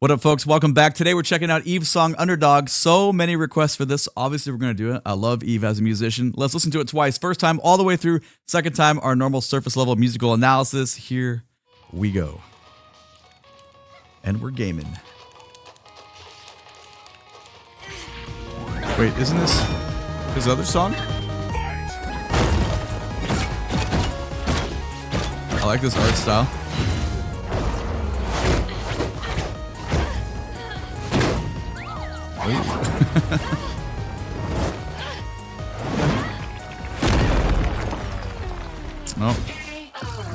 What up, folks? Welcome back. Today we're checking out Eve's song Underdog. So many requests for this. Obviously, we're going to do it. I love Eve as a musician. Let's listen to it twice. First time all the way through. Second time, our normal surface level musical analysis. Here we go. And we're gaming. Wait, isn't this his other song? I like this art style. Oh.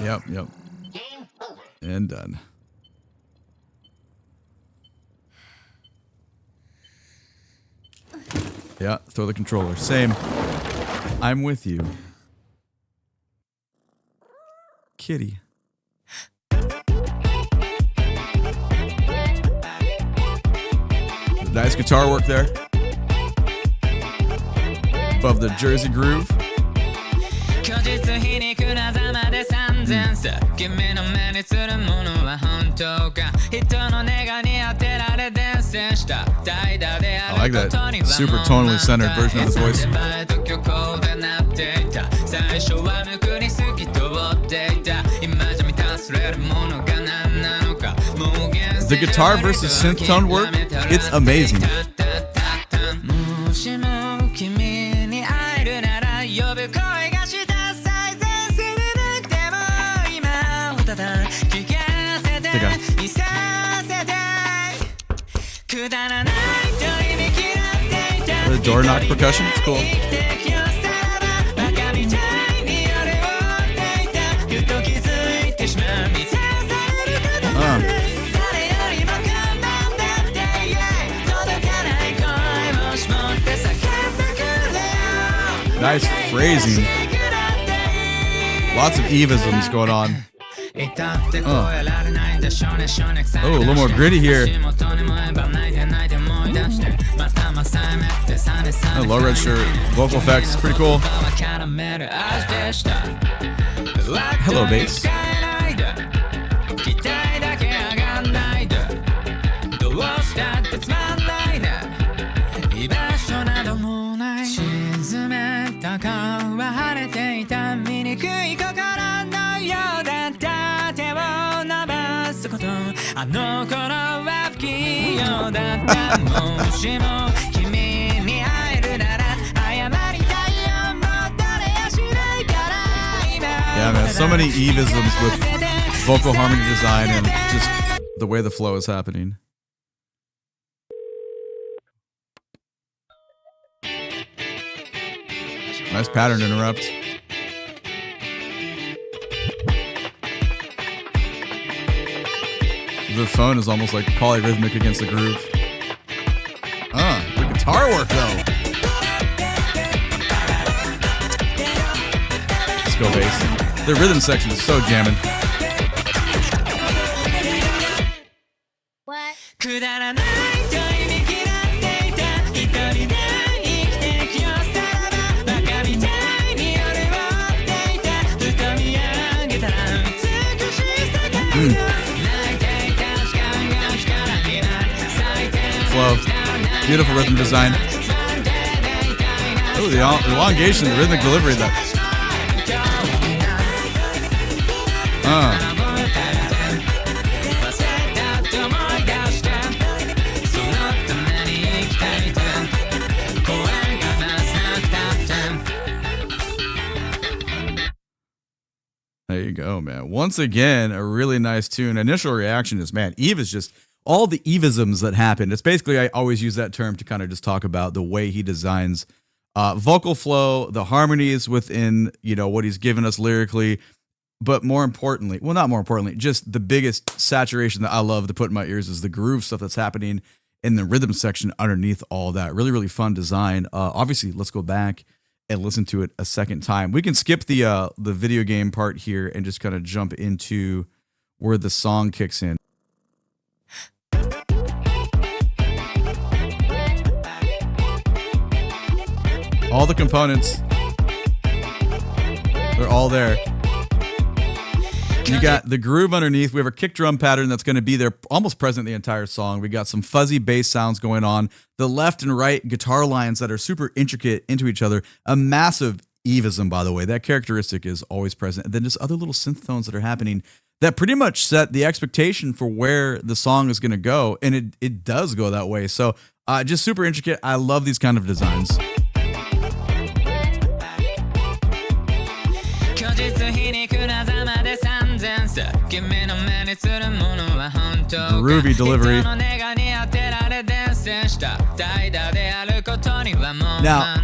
Yep. And done. Yeah, throw the controller. Same. I'm with you. Kitty. Nice guitar work there. Above the Jersey groove. I like that super tonally centered version of his voice. The guitar versus synth tone work, it's amazing. The door knock percussion, it's cool. Nice phrasing. Lots of Evisms going on. Oh, a little more gritty here. Oh, low red shirt, vocal effects, pretty cool. Hello, bass. Yeah, man, so many Evisms with vocal harmony design and just the way the flow is happening. Nice pattern interrupt. The phone is almost like polyrhythmic against the groove. The guitar work though. Let's go bass. The rhythm section is so jamming. What? Flow. Beautiful rhythm design. Oh, the elongation, the rhythmic delivery of that. There you go, man. Once again, a really nice tune. Initial reaction is, man, Eve is just all the Evisms that happen. It's basically, I always use that term to kind of just talk about the way he designs vocal flow, the harmonies within, you know, what he's given us lyrically, but more importantly, well, not more importantly, just the biggest saturation that I love to put in my ears is the groove stuff that's happening in the rhythm section underneath all that. Really, really fun design. Obviously, let's go back and listen to it a second time. We can skip the video game part here and just kind of jump into where the song kicks in. All the components, they're all there. You got the groove underneath. We have a kick drum pattern that's going to be there almost present the entire song. We got some fuzzy bass sounds going on. The left and right guitar lines that are super intricate into each other. A massive Evism, by the way. That characteristic is always present. And then just other little synth tones that are happening that pretty much set the expectation for where the song is going to go. And it does go that way. So just super intricate. I love these kind of designs. Groovy delivery. Now,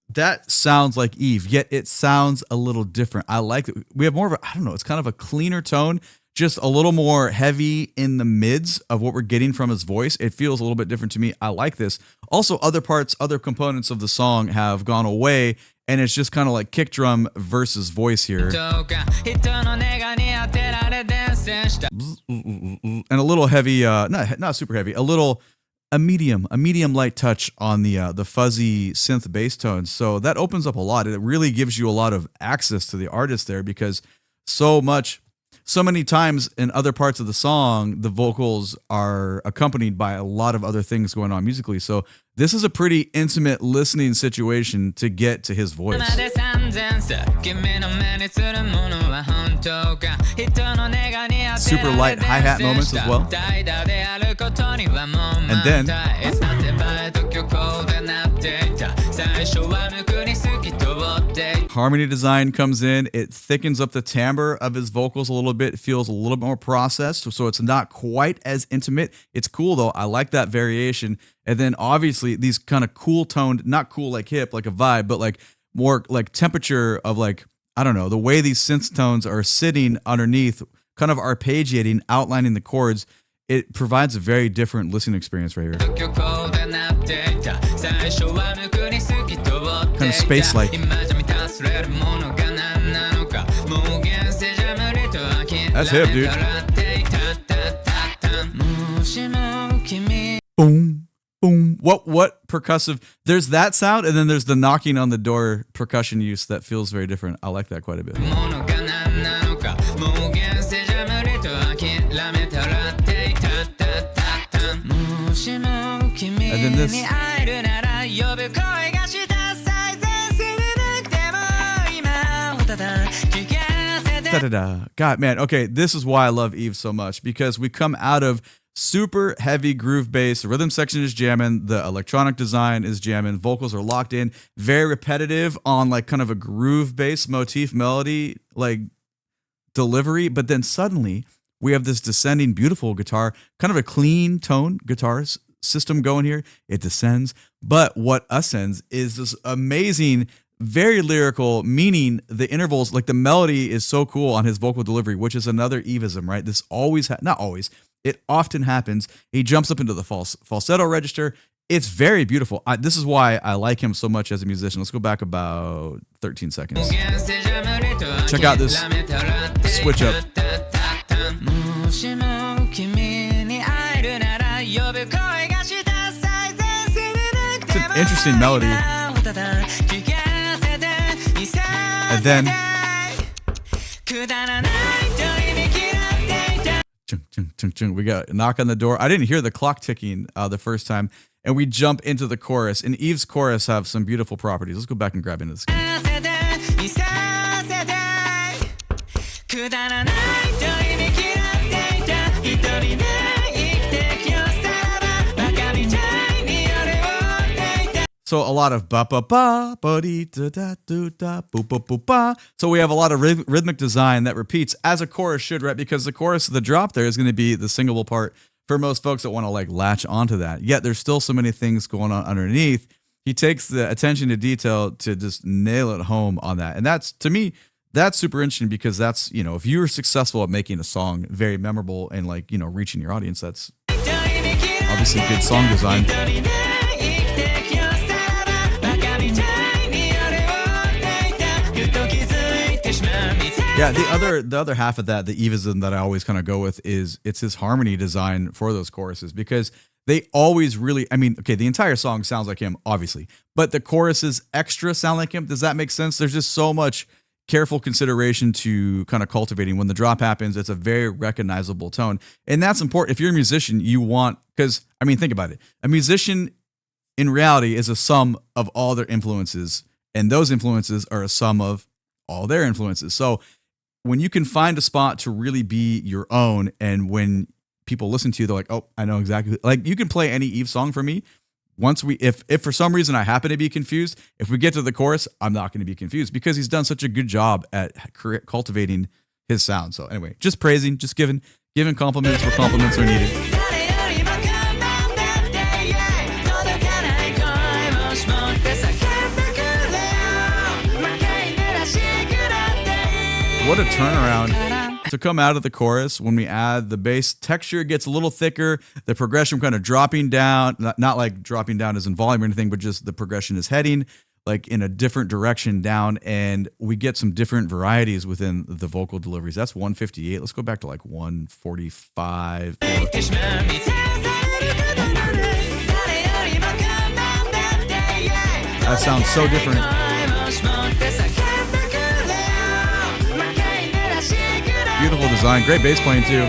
that sounds like Eve, yet it sounds a little different. I like it. We have more of a, I don't know, it's kind of a cleaner tone, just a little more heavy in the mids of what we're getting from his voice. It feels a little bit different to me. I like this. Also, other parts, other components of the song have gone away, and it's just kind of like kick drum versus voice here. And a little heavy, not super heavy, a medium light touch on the fuzzy synth bass tones. So that opens up a lot. It really gives you a lot of access to the artist there, because so many times in other parts of the song, the vocals are accompanied by a lot of other things going on musically. So this is a pretty intimate listening situation to get to his voice. Super light hi-hat moments as well. And then harmony design comes in. It thickens up the timbre of his vocals a little bit. It feels a little bit more processed, so it's not quite as intimate. It's cool though. I like that variation. And then obviously these kind of cool toned, not cool like hip, like a vibe, but like more like temperature of like, I don't know, the way these synth tones are sitting underneath, kind of arpeggiating, outlining the chords. It provides a very different listening experience right here. Kind of space-like. That's hip, dude. Boom, boom. What percussive? There's that sound, and then there's the knocking on the door percussion use that feels very different. I like that quite a bit. And then this. Da-da-da. God, man. Okay, this is why I love Eve so much, because we come out of super heavy groove bass. The rhythm section is jamming. The electronic design is jamming. Vocals are locked in. Very repetitive on like kind of a groove bass motif melody, like delivery. But then suddenly we have this descending, beautiful guitar, kind of a clean tone guitar system going here. It descends. But what ascends is this amazing, very lyrical, meaning the intervals, like the melody is so cool on his vocal delivery, which is another Evism, right? This always, not always, it often happens. He jumps up into the falsetto register. It's very beautiful. This is why I like him so much as a musician. Let's go back about 13 seconds. Check out this switch up. It's an interesting melody. And then we got a knock on the door. I didn't hear the clock ticking the first time, and we jump into the chorus. And Eve's chorus have some beautiful properties. Let's go back and grab into this game. So a lot of ba ba ba ba dee da da do da boo boo boo ba. So we have a lot of rhythmic design that repeats as a chorus should, right? Because the chorus, the drop there is going to be the singable part for most folks that want to like latch onto that. Yet there's still so many things going on underneath. He takes the attention to detail to just nail it home on that. And that's, to me, that's super interesting, because that's, you know, if you're successful at making a song very memorable and like, you know, reaching your audience, that's obviously good song design. Yeah, the other half of that, the Evism that I always kind of go with, is it's his harmony design for those choruses, because they always really, I mean, okay, the entire song sounds like him, obviously, but the choruses extra sound like him. Does that make sense? There's just so much careful consideration to kind of cultivating. When the drop happens, it's a very recognizable tone. And that's important. If you're a musician, you want, because, I mean, think about it. A musician in reality is a sum of all their influences, and those influences are a sum of all their influences. So when you can find a spot to really be your own, and when people listen to you, they're like, oh, I know exactly. Like, you can play any Eve song for me. Once if for some reason I happen to be confused, if we get to the chorus, I'm not going to be confused because he's done such a good job at cultivating his sound. So anyway, just praising, just giving compliments where compliments are needed. What a turnaround to come out of the chorus when we add the bass texture. Gets a little thicker, the progression kind of dropping down, not like dropping down as in volume or anything, but just the progression is heading like in a different direction down, and we get some different varieties within the vocal deliveries. That's 158. Let's go back to like 145. That sounds so different. Beautiful design, great bass playing too.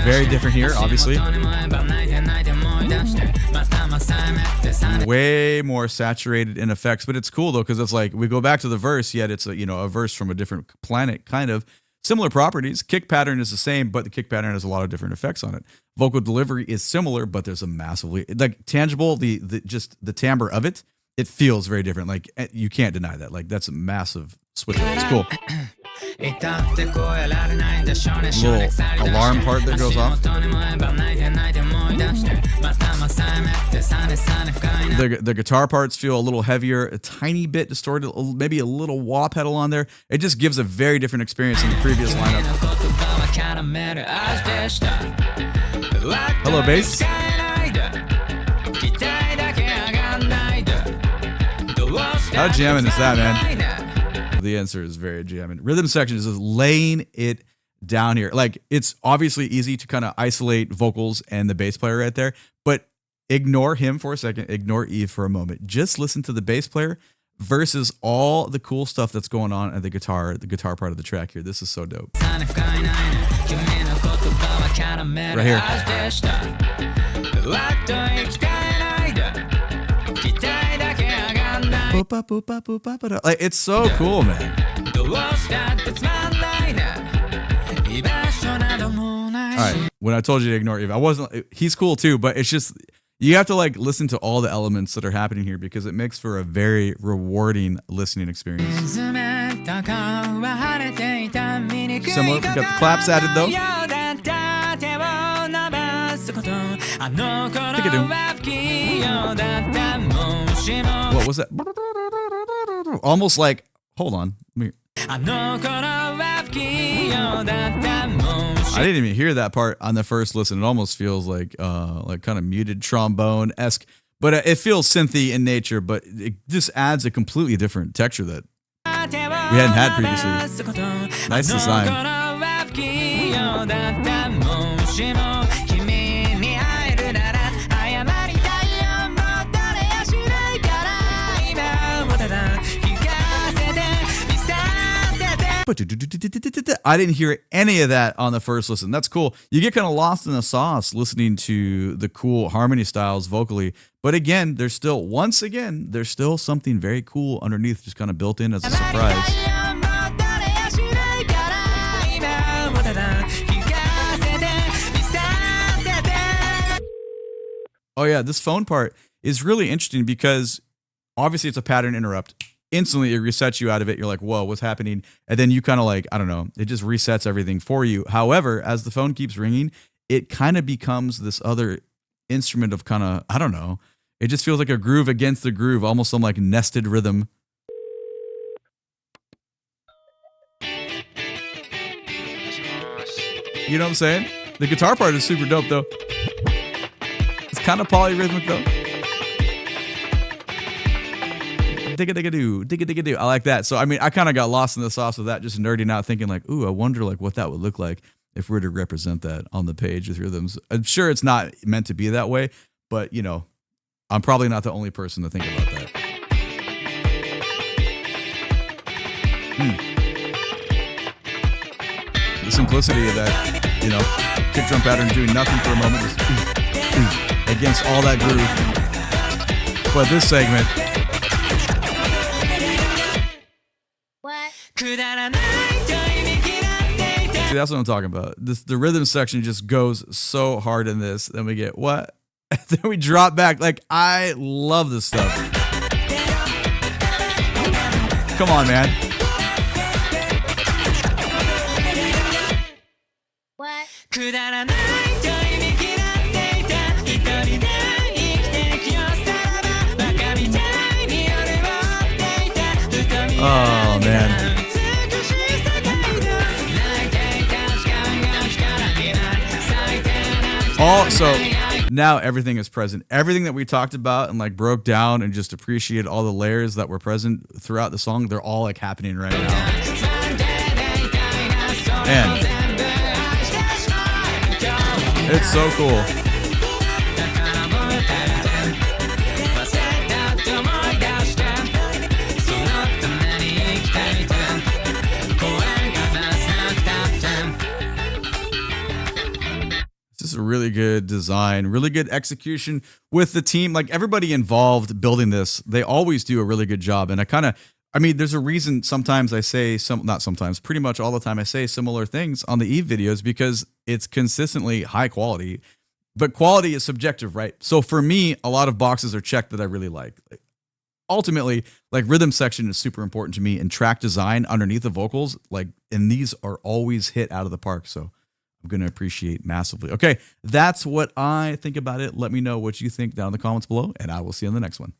Very different here, obviously. Way more saturated in effects, but it's cool though, because it's like we go back to the verse, yet it's a verse from a different planet, kind of. Similar properties. Kick pattern is the same, but the kick pattern has a lot of different effects on it. Vocal delivery is similar, but there's a massively tangible, the timbre of it. It feels very different. Like, you can't deny that. Like, that's a massive switch. It's cool. Little alarm part that goes off. The guitar parts feel a little heavier, a tiny bit distorted, maybe a little wah pedal on there. It just gives a very different experience than the previous lineup. Hello, bass. How jamming is that, man? The answer is very jamming. Rhythm section is just laying it down here. Like, it's obviously easy to kind of isolate vocals and the bass player right there, but ignore him for a second. Ignore Eve for a moment. Just listen to the bass player versus all the cool stuff that's going on at the guitar part of the track here. This is so dope. Right here. Like, it's so cool, man. Alright, when I told you to ignore Eve, he's cool too, but it's just, you have to like listen to all the elements that are happening here because it makes for a very rewarding listening experience. Similar, we got the claps added though. What was that? Almost like, hold on. I didn't even hear that part on the first listen. It almost feels like kind of muted trombone-esque, but it feels synthy in nature, but it just adds a completely different texture that we hadn't had previously. Nice design. I didn't hear any of that on the first listen. That's cool. You get kind of lost in the sauce listening to the cool harmony styles vocally. But again, there's still something very cool underneath, just kind of built in as a surprise. Oh yeah, this phone part is really interesting because obviously it's a pattern interrupt. Instantly, it resets you out of it. You're like, whoa, what's happening? And then you kind of like, I don't know, it just resets everything for you. However, as the phone keeps ringing, it kind of becomes this other instrument of kind of, I don't know, it just feels like a groove against the groove, almost some like nested rhythm. You know what I'm saying? The guitar part is super dope though. It's kind of polyrhythmic though. Digga-digga-doo. I like that. So, I mean, I kind of got lost in the sauce of that, just nerding out, thinking like, ooh, I wonder like what that would look like if we were to represent that on the page with rhythms. I'm sure it's not meant to be that way, but, you know, I'm probably not the only person to think about that. The simplicity of that, kick drum pattern doing nothing for a moment, just against all that groove. But this segment, see, that's what I'm talking about. The rhythm section just goes so hard in this. Then we get what? Then we drop back. Like, I love this stuff. Come on, man. Oh, man. So now everything is present. Everything that we talked about and like broke down and just appreciated all the layers that were present throughout the song, they're all like happening right now. And it's so cool. This is a really good design, really good execution with the team. Like, everybody involved building this, they always do a really good job. And there's a reason sometimes I say not sometimes, pretty much all the time I say similar things on the Eve videos, because it's consistently high quality, but quality is subjective, right? So for me, a lot of boxes are checked that I really like. Ultimately, like, rhythm section is super important to me, and track design underneath the vocals, and these are always hit out of the park. So I'm going to appreciate massively. Okay, that's what I think about it. Let me know what you think down in the comments below, and I will see you on the next one.